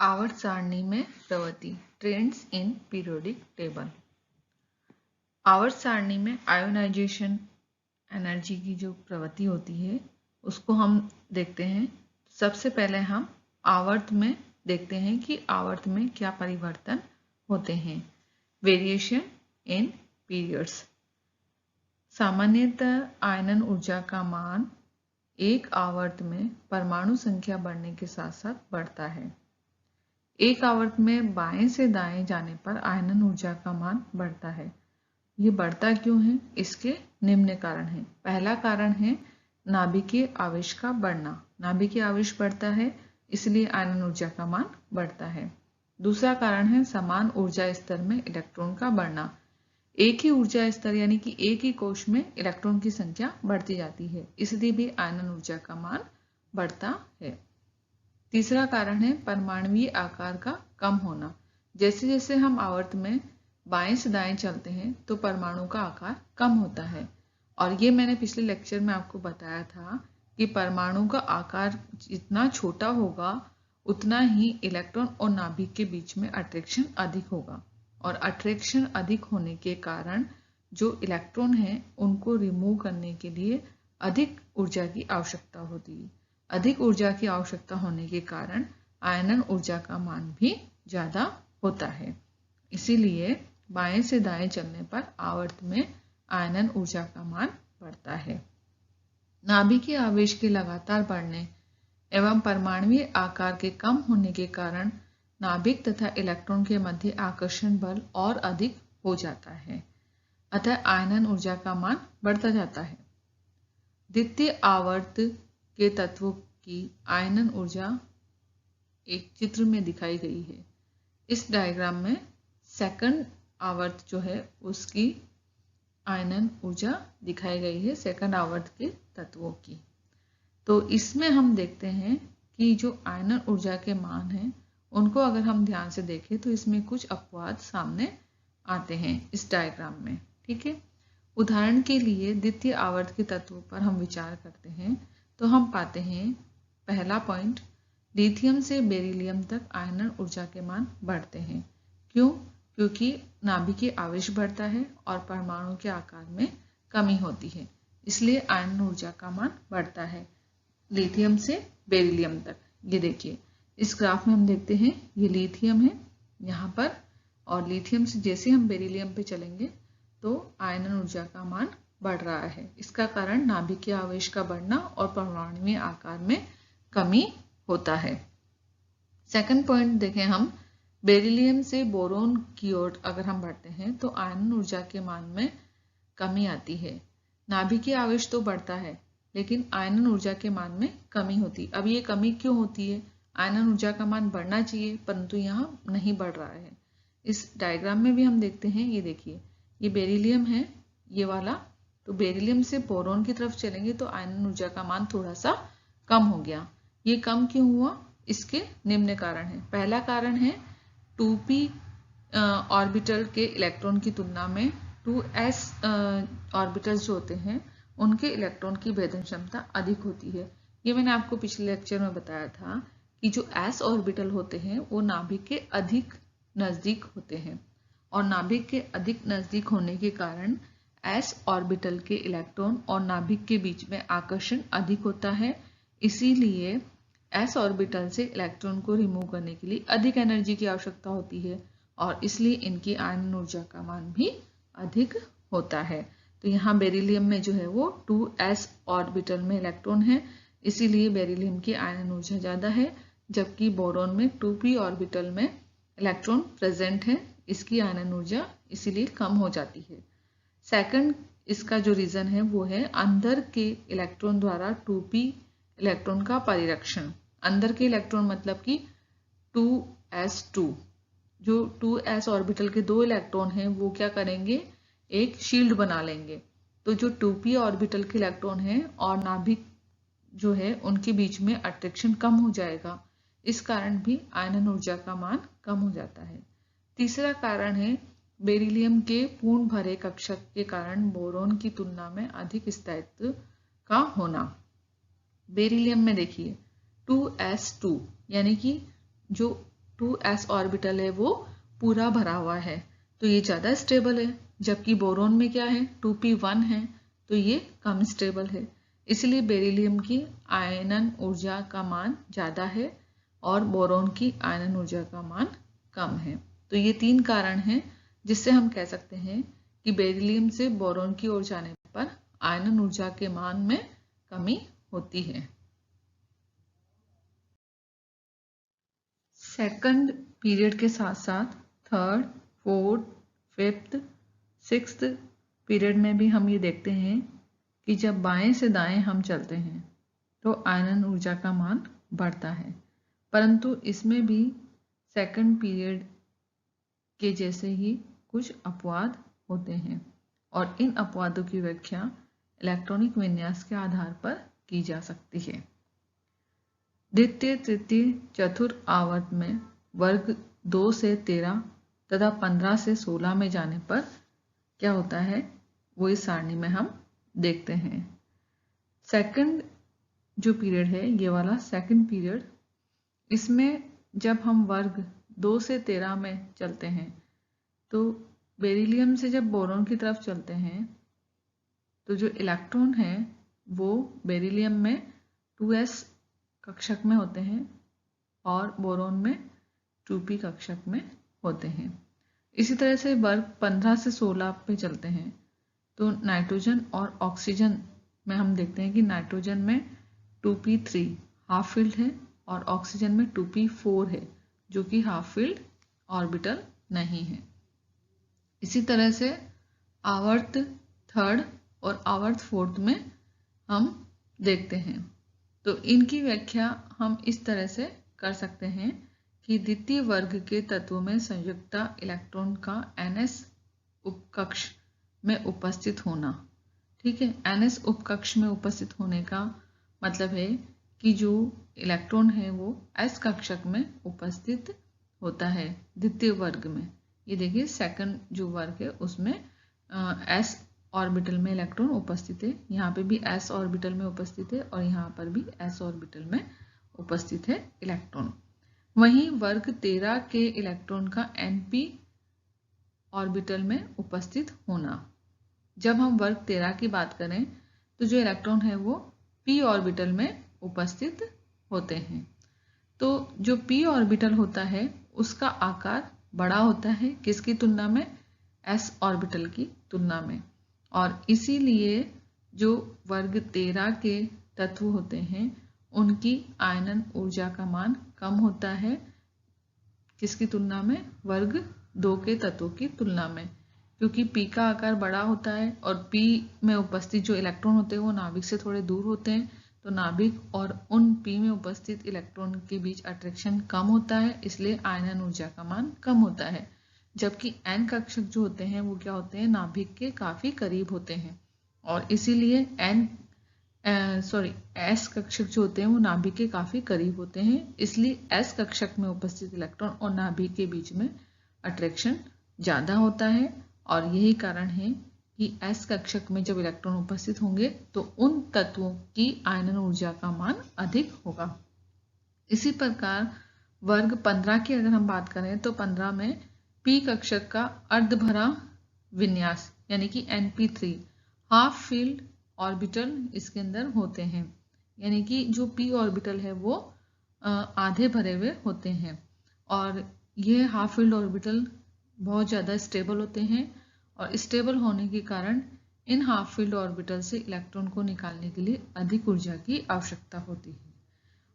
आवर्त सारणी में प्रवृत्ति ट्रेंड्स इन पीरियोडिक टेबल। आवर्त सारणी में आयोनाइजेशन एनर्जी की जो प्रवृत्ति होती है उसको हम देखते हैं। सबसे पहले हम आवर्त में देखते हैं कि आवर्त में क्या परिवर्तन होते हैं। Variation in periods. सामान्यतः आयनन ऊर्जा का मान एक आवर्त में परमाणु संख्या बढ़ने के साथ साथ बढ़ता है। एक आवर्त में बाएं से दाएं जाने पर आयनन ऊर्जा का मान बढ़ता है। ये बढ़ता क्यों है? इसके निम्न कारण हैं। पहला कारण है नाभिकीय आवेश का बढ़ना। नाभिकीय आवेश बढ़ता है इसलिए आयनन ऊर्जा का मान बढ़ता है। दूसरा कारण है समान ऊर्जा स्तर में इलेक्ट्रॉन का बढ़ना। एक ही ऊर्जा स्तर यानी कि एक ही कोश में इलेक्ट्रॉन की संख्या बढ़ती जाती है, इसलिए भी आयनन ऊर्जा का मान बढ़ता है। तीसरा कारण है परमाणुीय आकार का कम होना। जैसे जैसे हम आवर्त में बाएं से दाएं चलते हैं तो परमाणु का आकार कम होता है, और ये मैंने पिछले लेक्चर में आपको बताया था कि परमाणु का आकार जितना छोटा होगा उतना ही इलेक्ट्रॉन और नाभिक के बीच में अट्रैक्शन अधिक होगा, और अट्रैक्शन अधिक होने के कारण जो इलेक्ट्रॉन हैं उनको रिमूव करने के लिए अधिक ऊर्जा की आवश्यकता होती है। अधिक ऊर्जा की आवश्यकता होने के कारण आयनन ऊर्जा का मान भी ज्यादा होता है। इसीलिए बाएं से दाएं चलने पर आवर्त में आयनन ऊर्जा का मान बढ़ता है। नाभिकीय आवेश के लगातार बढ़ने एवं परमाणुीय आकार के कम होने के कारण नाभिक तथा इलेक्ट्रॉन के मध्य आकर्षण बल और अधिक हो जाता है, अतः आयनन ऊर्जा का मान बढ़ता जाता है। द्वितीय आवर्त के तत्वों की आयनन ऊर्जा एक चित्र में दिखाई गई है। इस डायग्राम में सेकंड आवर्त जो है उसकी आयनन ऊर्जा दिखाई गई है, सेकंड आवर्त के तत्वों की। तो इसमें हम देखते हैं कि जो आयनन ऊर्जा के मान हैं उनको अगर हम ध्यान से देखें तो इसमें कुछ अपवाद सामने आते हैं इस डायग्राम में। ठीक है, उदाहरण के लिए द्वितीय आवर्त के तत्वों पर हम विचार करते हैं तो हम पाते हैं पहला पॉइंट, लिथियम से बेरिलियम तक आयनन ऊर्जा के मान बढ़ते हैं। क्यों? क्योंकि नाभिकीय आवेश बढ़ता है और परमाणु के आकार में कमी होती है, इसलिए आयनन ऊर्जा का मान बढ़ता है लिथियम से बेरिलियम तक। ये देखिए इस ग्राफ में हम देखते हैं ये लिथियम है यहाँ पर, और लिथियम से जैसे हम बेरिलियम पे चलेंगे तो आयनन ऊर्जा का मान बढ़ रहा है। इसका कारण नाभिकीय आवेश का बढ़ना और परमाणुीय आकार में कमी होता है। सेकंड पॉइंट देखें हम, बेरिलियम से बोरोन की ओर अगर हम बढ़ते हैं तो आयनन ऊर्जा के मान में कमी आती है। नाभिकीय आवेश तो बढ़ता है लेकिन आयनन ऊर्जा के मान में कमी होती है। अब ये कमी क्यों होती है? आयनन ऊर्जा का मान बढ़ना चाहिए परंतु यहाँ नहीं बढ़ रहा है। इस डायग्राम में भी हम देखते हैं, ये देखिए ये बेरिलियम है ये वाला, तो बेरिलियम से बोरोन की तरफ चलेंगे तो आयनन ऊर्जा का मान थोड़ा सा कम हो गया। ये कम क्यों हुआ? इसके निम्न कारण है। पहला कारण है 2p ऑर्बिटल के इलेक्ट्रॉन की तुलना में 2s ऑर्बिटल्स जो होते हैं उनके इलेक्ट्रॉन की भेदन क्षमता अधिक होती है। ये मैंने आपको पिछले लेक्चर में बताया था कि जो s ऑर्बिटल होते हैं वो नाभिक के अधिक नजदीक होते हैं, और नाभिक के अधिक नजदीक होने के कारण s ऑर्बिटल के इलेक्ट्रॉन और नाभिक के बीच में आकर्षण अधिक होता है। इसीलिए s ऑर्बिटल से इलेक्ट्रॉन को रिमूव करने के लिए अधिक एनर्जी की आवश्यकता होती है, और इसलिए इनकी आयनन ऊर्जा का मान भी अधिक होता है। तो यहाँ बेरिलियम में जो है वो 2s ऑर्बिटल में इलेक्ट्रॉन है, इसीलिए बेरिलियम की आयनन ऊर्जा ज्यादा है, जबकि बोरोन में 2p ऑर्बिटल में इलेक्ट्रॉन प्रेजेंट है, इसकी आयनन ऊर्जा इसीलिए कम हो जाती है। सेकंड इसका जो रीजन है वो है अंदर के इलेक्ट्रॉन द्वारा 2p इलेक्ट्रॉन का परिरक्षण। अंदर के इलेक्ट्रॉन मतलब कि 2s2, जो 2s ऑर्बिटल के दो इलेक्ट्रॉन हैं वो क्या करेंगे, एक शील्ड बना लेंगे। तो जो 2p ऑर्बिटल के इलेक्ट्रॉन हैं और नाभिक जो है उनके बीच में अट्रैक्शन कम हो जाएगा, इस कारण भी आयनन ऊर्जा का मान कम हो जाता है। तीसरा कारण है बेरिलियम के पूर्ण भरे कक्षक के कारण बोरोन की तुलना में अधिक स्थायित्व का होना। बेरिलियम में देखिए 2s2 यानी कि जो 2s ऑर्बिटल है वो पूरा भरा हुआ है तो ये ज़्यादा स्टेबल है, जबकि बोरोन में क्या है 2p1 है तो ये कम स्टेबल है। इसलिए बेरिलियम की आयनन ऊर्जा का मान ज़्यादा है और बोरोन की आयनन ऊर्जा का मान कम है। तो ये 3 कारण हैं जिससे हम कह सकते हैं कि बेरिलियम से बोरोन की ओर जाने पर आयनन ऊर्जा के मान में कमी होती है। सेकंड पीरियड के साथ साथ third, fourth, fifth, sixth period में भी हम ये देखते हैं कि जब बाएं से दाएं हम चलते हैं तो आयनन ऊर्जा का मान बढ़ता है, परंतु इसमें भी सेकंड पीरियड के जैसे ही कुछ अपवाद होते हैं और इन अपवादों की व्याख्या इलेक्ट्रॉनिक विन्यास के आधार पर की जा सकती है। द्वितीय, तृतीय, चतुर्थ आवर्त में वर्ग 2 से 13 तथा 15 से 16 में जाने पर क्या होता है वो इस सारणी में हम देखते हैं। सेकंड जो पीरियड है ये वाला सेकंड पीरियड, इसमें जब हम वर्ग 2 से 13 में चलते हैं तो बेरिलियम से जब बोरोन की तरफ चलते हैं तो जो इलेक्ट्रॉन है वो बेरिलियम में 2s कक्षक में होते हैं और बोरोन में 2p कक्षक में होते हैं। इसी तरह से वर्ग 15 से 16 पे चलते हैं तो नाइट्रोजन और ऑक्सीजन में हम देखते हैं कि नाइट्रोजन में 2p3 हाफ फील्ड है और ऑक्सीजन में 2p4 है जो कि हाफ फील्ड ऑर्बिटल नहीं है। इसी तरह से आवर्त थर्ड और आवर्त फोर्थ में हम देखते हैं तो इनकी व्याख्या हम इस तरह से कर सकते हैं कि द्वितीय वर्ग के तत्वों में संयुक्ता इलेक्ट्रॉन का ns उपकक्ष में उपस्थित होना। ठीक है, ns उपकक्ष में उपस्थित होने का मतलब है कि जो इलेक्ट्रॉन है वो s कक्षक में उपस्थित होता है द्वितीय वर्ग में। ये देखिए सेकंड जो वर्ग है उसमें s ऑर्बिटल में इलेक्ट्रॉन उपस्थित है, यहाँ पे भी s ऑर्बिटल में उपस्थित है और यहाँ पर भी s ऑर्बिटल में उपस्थित है इलेक्ट्रॉन। वहीं वर्ग 13 के इलेक्ट्रॉन का np ऑर्बिटल में उपस्थित होना। जब हम वर्ग 13 की बात करें तो जो इलेक्ट्रॉन है वो p ऑर्बिटल में उपस्थित होते हैं। तो जो p ऑर्बिटल होता है उसका आकार बड़ा होता है किसकी तुलना में, s ऑर्बिटल की तुलना में, और इसीलिए जो वर्ग 13 के तत्व होते हैं उनकी आयनन ऊर्जा का मान कम होता है किसकी तुलना में, वर्ग 2 के तत्वों की तुलना में, क्योंकि p का आकार बड़ा होता है और p में उपस्थित जो इलेक्ट्रॉन होते हैं वो नाभिक से थोड़े दूर होते हैं तो नाभिक और उन p में उपस्थित इलेक्ट्रॉन के बीच अट्रैक्शन कम होता है, इसलिए आयनन ऊर्जा का मान कम होता है। जबकि n कक्षक जो होते हैं वो क्या होते हैं, नाभिक के काफी करीब होते हैं और इसीलिए s कक्षक जो होते हैं वो नाभिक के काफी करीब होते हैं, इसलिए s कक्षक में उपस्थित इलेक्ट्रॉन और नाभिक के बीच में अट्रैक्शन ज्यादा होता है और यही कारण है कि s कक्षक में जब इलेक्ट्रॉन उपस्थित होंगे तो उन तत्वों की आयनन ऊर्जा का मान अधिक होगा। इसी प्रकार वर्ग 15 की अगर हम बात करें तो 15 में p कक्षक का अर्धभरा विन्यास यानी कि np3 हाफ फील्ड ऑर्बिटल इसके अंदर होते हैं, यानी कि जो p ऑर्बिटल है वो आधे भरे हुए होते हैं और ये हाफ फील्ड ऑर्बिटल बहुत ज़्यादा स्टेबल होते हैं और स्टेबल होने के कारण इन हाफ फील्ड ऑर्बिटल से इलेक्ट्रॉन को निकालने के लिए अधिक ऊर्जा की आवश्यकता होती है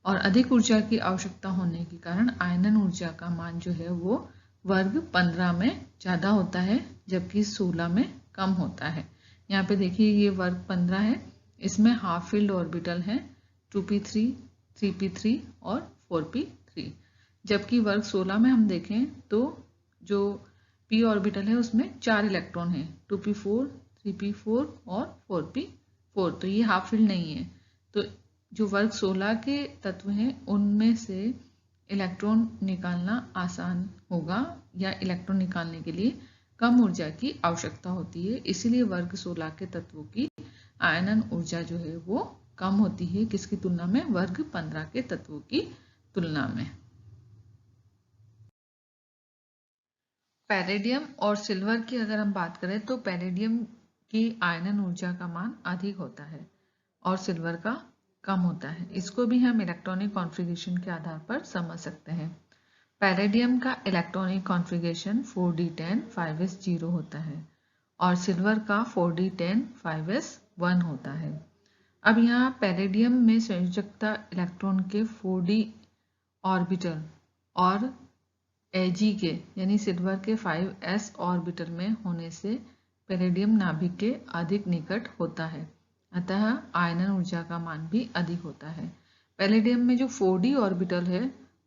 और अधिक ऊर्जा की आवश्यकता होने के कारण आयनन ऊर्जा का मान जो है वो वर्ग 15 में ज़्यादा होता है जबकि 16 में कम होता है। यहाँ पे देखिए ये वर्ग 15 है, इसमें हाफ फील्ड ऑर्बिटल है 2p3, 3p3 और 4p3, जबकि वर्ग 16 में हम देखें तो जो p ऑर्बिटल है उसमें 4 इलेक्ट्रॉन है 2p4, 3p4 और 4p4, तो ये हाफ फील्ड नहीं है। तो जो वर्ग 16 के तत्व हैं उनमें से इलेक्ट्रॉन निकालना आसान होगा या इलेक्ट्रॉन निकालने के लिए कम ऊर्जा की आवश्यकता होती है, इसीलिए वर्ग 16 के तत्वों की आयनन ऊर्जा जो है वो कम होती है किसकी तुलना में, वर्ग 15 के तत्वों की तुलना में। पैलेडियम और सिल्वर की अगर हम बात करें तो पैलेडियम की आयनन ऊर्जा का मान अधिक होता है और सिल्वर का कम होता है। इसको भी हम इलेक्ट्रॉनिक कॉन्फ़िगरेशन के आधार पर समझ सकते हैं। पैलेडियम का इलेक्ट्रॉनिक कॉन्फ़िगरेशन 4d10 5s0 होता है और सिल्वर का 4d10 5s1 होता है। अब यहाँ पैलेडियम में संयोजकता इलेक्ट्रॉन के 4d ऑर्बिटल और Ag के यानी सिल्वर के 5s ऑर्बिटल में होने से पैलेडियम नाभिक के अधिक निकट होता है, अतः आयनन ऊर्जा का मान भी अधिक होता है। पैलेडियम में जो 4d ऑर्बिटल है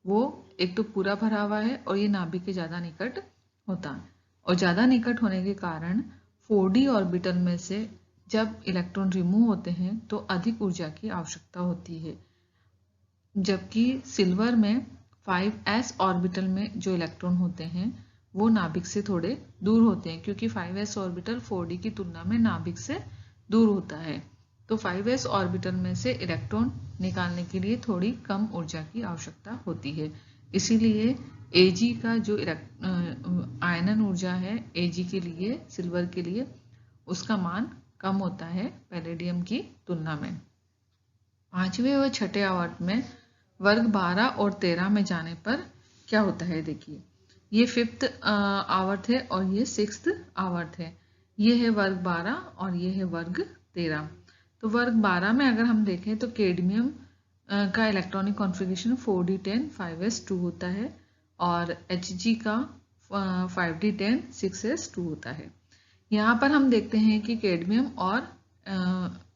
वो एक तो पूरा भरा हुआ है और ये नाभिक के ज़्यादा निकट होता है, और ज़्यादा निकट होने के कारण 4d ऑर्बिटल में से जब इलेक्ट्रॉन रिमूव होते हैं तो अधिक ऊर्जा की आवश्यकता होती है, जबकि सिल्वर में 5s ऑर्बिटल में जो इलेक्ट्रॉन होते हैं वो नाभिक से थोड़े दूर होते हैं, क्योंकि 5s ऑर्बिटल 4d की तुलना में नाभिक से दूर होता है। तो 5s ऑर्बिटल में से इलेक्ट्रॉन निकालने के लिए थोड़ी कम ऊर्जा की आवश्यकता होती है। इसीलिए Ag का जो आयनन ऊर्जा है Ag के लिए, सिल्वर के लिए, उसका मान कम होता है पैलेडियम की तुलना में। पांचवें व छठे आवर्त में वर्ग 12 और 13 में जाने पर क्या होता है, देखिए ये 5th आवर्त है और ये 6th आवर्त है। ये है वर्ग 12 और ये है वर्ग 13। तो वर्ग 12 में अगर हम देखें तो कैडमियम का इलेक्ट्रॉनिक कॉन्फ़िगरेशन 4d10 5s2 होता है और Hg का 5d10 6s2 होता है। यहाँ पर हम देखते हैं कि कैडमियम और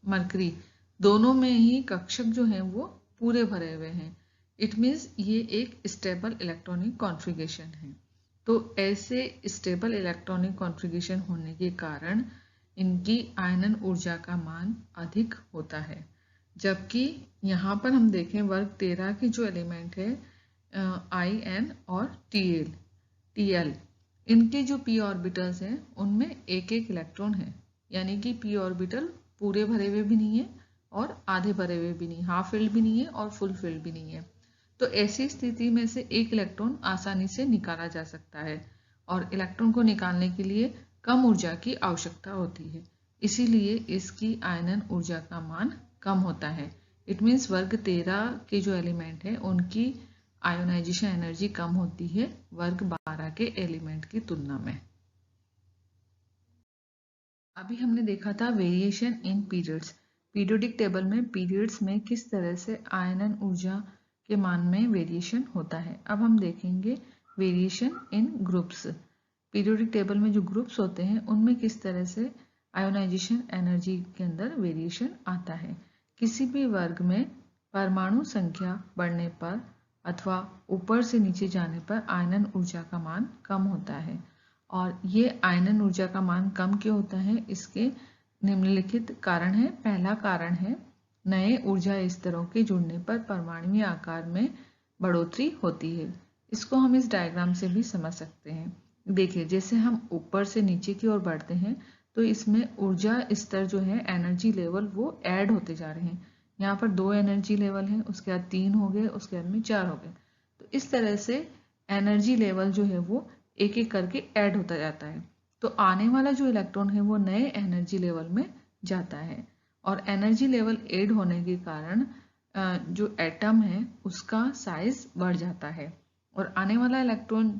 मरकरी दोनों में ही कक्षक जो हैं वो पूरे भरे हुए हैं। इट मीन्स ये एक स्टेबल इलेक्ट्रॉनिक कॉन्फ़िगरेशन है। तो ऐसे स्टेबल इलेक्ट्रॉनिक कॉन्फ़िगरेशन होने के कारण इनकी आयनन ऊर्जा का मान अधिक होता है। जबकि यहाँ पर हम देखें वर्ग 13 के जो एलिमेंट है In और Tl, इनके जो p ऑर्बिटल्स हैं उनमें एक एक इलेक्ट्रॉन है, यानी कि p ऑर्बिटल पूरे भरे हुए भी नहीं है और आधे भरे हुए भी नहीं, हाफ फिल्ड भी नहीं है और फुल फिल्ड भी नहीं है। तो ऐसी स्थिति में से एक इलेक्ट्रॉन आसानी से निकाला जा सकता है और इलेक्ट्रॉन को निकालने के लिए कम ऊर्जा की आवश्यकता होती है, इसीलिए इसकी आयनन ऊर्जा का मान कम होता है। इट मीन्स वर्ग 13 के जो एलिमेंट है उनकी आयोनाइजेशन एनर्जी कम होती है वर्ग 12 के एलिमेंट की तुलना में। अभी हमने देखा था variation in periods. Periodic table में पीरियड्स में किस तरह से आयनन ऊर्जा के मान में वेरिएशन होता है। अब हम देखेंगे variation in groups. Periodic table में जो ग्रुप्स होते हैं उनमें किस तरह से आयोनाइजेशन एनर्जी के अंदर वेरिएशन आता है। किसी भी वर्ग में परमाणु संख्या बढ़ने पर अथवा ऊपर से नीचे जाने पर आयनन ऊर्जा का मान कम होता है, और ये आयनन ऊर्जा का मान कम क्यों होता है, इसके निम्नलिखित कारण है। पहला कारण है नए ऊर्जा स्तरों के जुड़ने पर परमाणुीय आकार में बढ़ोतरी होती है। इसको हम इस डायग्राम से भी समझ सकते हैं। देखिए जैसे हम ऊपर से नीचे की ओर बढ़ते हैं तो इसमें ऊर्जा स्तर जो है, एनर्जी लेवल, वो ऐड होते जा रहे हैं। यहाँ पर 2 एनर्जी लेवल हैं, उसके बाद 3 हो गए, उसके बाद में 4 हो गए। तो इस तरह से एनर्जी लेवल जो है वो एक एक करके ऐड होता जाता है। तो आने वाला जो इलेक्ट्रॉन है वो नए एनर्जी लेवल में जाता है, और एनर्जी लेवल ऐड होने के कारण जो एटम है उसका साइज बढ़ जाता है, और आने वाला इलेक्ट्रॉन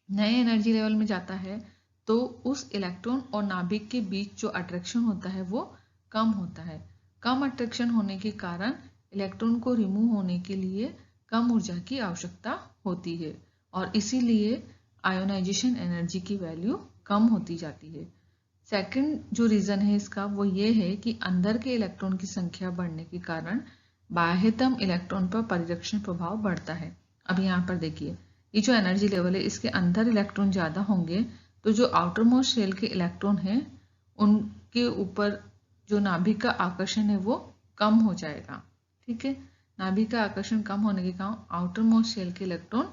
नए एनर्जी लेवल में जाता है तो उस इलेक्ट्रॉन और नाभिक के बीच जो अट्रैक्शन होता है वो कम होता है। कम अट्रैक्शन होने के कारण इलेक्ट्रॉन को रिमूव होने के लिए कम ऊर्जा की आवश्यकता होती है, और इसीलिए आयोनाइजेशन एनर्जी की वैल्यू कम होती जाती है। सेकंड जो रीज़न है इसका वो ये है कि अंदर के इलेक्ट्रॉन की संख्या बढ़ने के कारण बाह्यतम इलेक्ट्रॉन पर परिरक्षण प्रभाव बढ़ता है। अब यहाँ पर देखिए ये जो एनर्जी लेवल है इसके अंदर इलेक्ट्रॉन ज़्यादा होंगे तो जो आउटर मोस्ट शेल के इलेक्ट्रॉन हैं उनके ऊपर जो नाभिक का आकर्षण है वो कम हो जाएगा। ठीक है, नाभिक का आकर्षण कम होने के कारण आउटर मोस्ट शेल के इलेक्ट्रॉन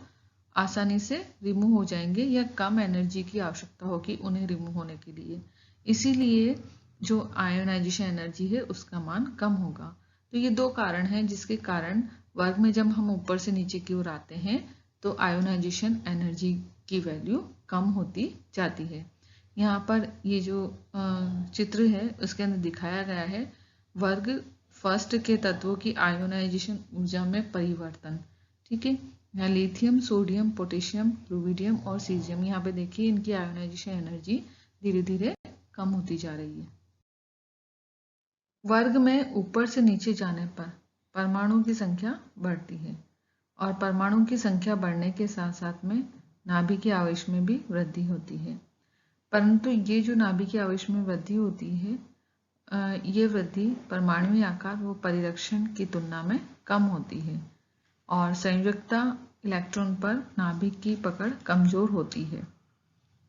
आसानी से रिमूव हो जाएंगे या कम एनर्जी की आवश्यकता होगी उन्हें रिमूव होने के लिए, इसीलिए जो आयोनाइजेशन एनर्जी है उसका मान कम होगा। तो ये 2 कारण हैं जिसके कारण वर्ग में जब हम ऊपर से नीचे की ओर आते हैं तो आयोनाइजेशन एनर्जी की वैल्यू कम होती जाती है। यहाँ पर ये जो चित्र है उसके अंदर दिखाया गया है वर्ग फर्स्ट के तत्वों की आयोनाइजेशन ऊर्जा में परिवर्तन। ठीक है, यहाँ लिथियम, सोडियम, पोटेशियम, रुबिडियम और सीजियम, यहाँ पे देखिए इनकी आयोनाइजेशन एनर्जी धीरे धीरे कम होती जा रही है। वर्ग में ऊपर से नीचे जाने पर परमाणु की संख्या बढ़ती है और परमाणु की संख्या बढ़ने के साथ साथ में नाभिकीय आवेश में भी वृद्धि होती है। परंतु ये जो नाभिकीय आवेश में वृद्धि होती है, ये वृद्धि परमाणुीय आकार व परिरक्षण की तुलना में कम होती है और संयुक्ता इलेक्ट्रॉन पर नाभिक की पकड़ कमजोर होती है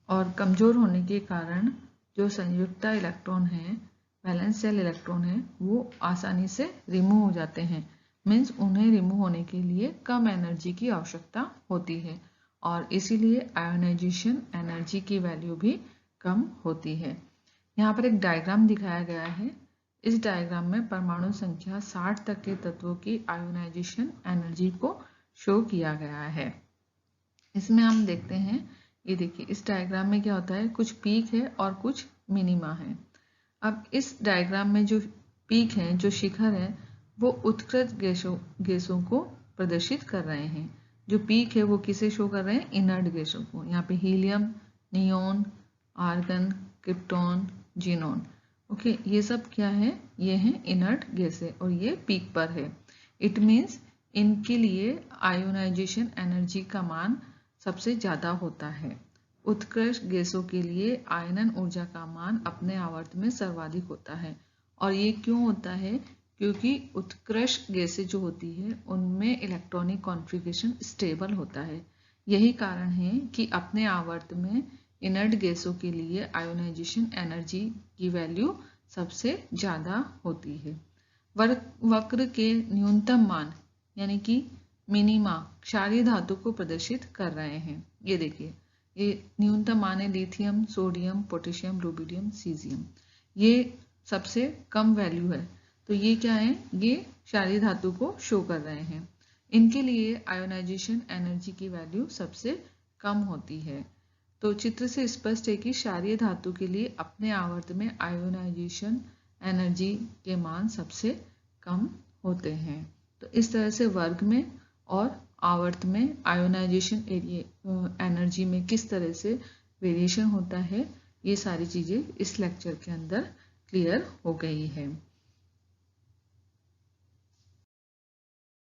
और कमजोर होने के कारण जो संयुक्ता इलेक्ट्रॉन है, वैलेंस शेल इलेक्ट्रॉन है, वो आसानी से रिमूव हो जाते हैं। मीन्स उन्हें रिमूव होने के लिए कम एनर्जी की आवश्यकता होती है और इसीलिए आयोनाइजेशन एनर्जी की वैल्यू भी कम होती है। यहाँ पर एक डायग्राम दिखाया गया है। इस डायग्राम में परमाणु संख्या 60 तक के तत्वों की आयोनाइजेशन एनर्जी को शो किया गया है। इसमें हम देखते हैं, ये देखिए इस डायग्राम में क्या होता है, कुछ पीक है और कुछ मिनिमा है। अब इस डायग्राम में जो पीक है, जो शिखर है, वो उत्कृष्ट गैसों को प्रदर्शित कर रहे हैं। जो पीक है वो किसे शो कर रहे हैं, इनर्ट गैसों को। यहाँ पे helium, neon, argon, krypton, xenon, okay, ये सब क्या है, ये हैं इनर्ट गैसें और ये पीक पर है। इट मीन्स इनके लिए आयोनाइजेशन एनर्जी का मान सबसे ज्यादा होता है। उत्कृष्ट गैसों के लिए आयनन ऊर्जा का मान अपने आवर्त में सर्वाधिक होता है। और ये क्यों होता है, क्योंकि उत्कृष्ट गैसें जो होती है उनमें इलेक्ट्रॉनिक कॉन्फ़िगरेशन स्टेबल होता है। यही कारण है कि अपने आवर्त में इनर्ट गैसों के लिए आयोनाइजेशन एनर्जी की वैल्यू सबसे ज्यादा होती है। वक्र के न्यूनतम मान यानी कि मिनिमा क्षारीय धातु को प्रदर्शित कर रहे हैं। ये देखिए, ये न्यूनतम मान है lithium, sodium, potassium, rubidium, caesium. ये सबसे कम वैल्यू है, तो ये क्या है, ये क्षारीय धातु को शो कर रहे हैं। इनके लिए आयोनाइजेशन एनर्जी की वैल्यू सबसे कम होती है। तो चित्र से स्पष्ट है कि क्षारीय धातु के लिए अपने आवर्त में आयोनाइजेशन एनर्जी के मान सबसे कम होते हैं। तो इस तरह से वर्ग में और आवर्त में आयोनाइजेशन एनर्जी में किस तरह से वेरिएशन होता है, ये सारी चीजें इस लेक्चर के अंदर क्लियर हो गई है।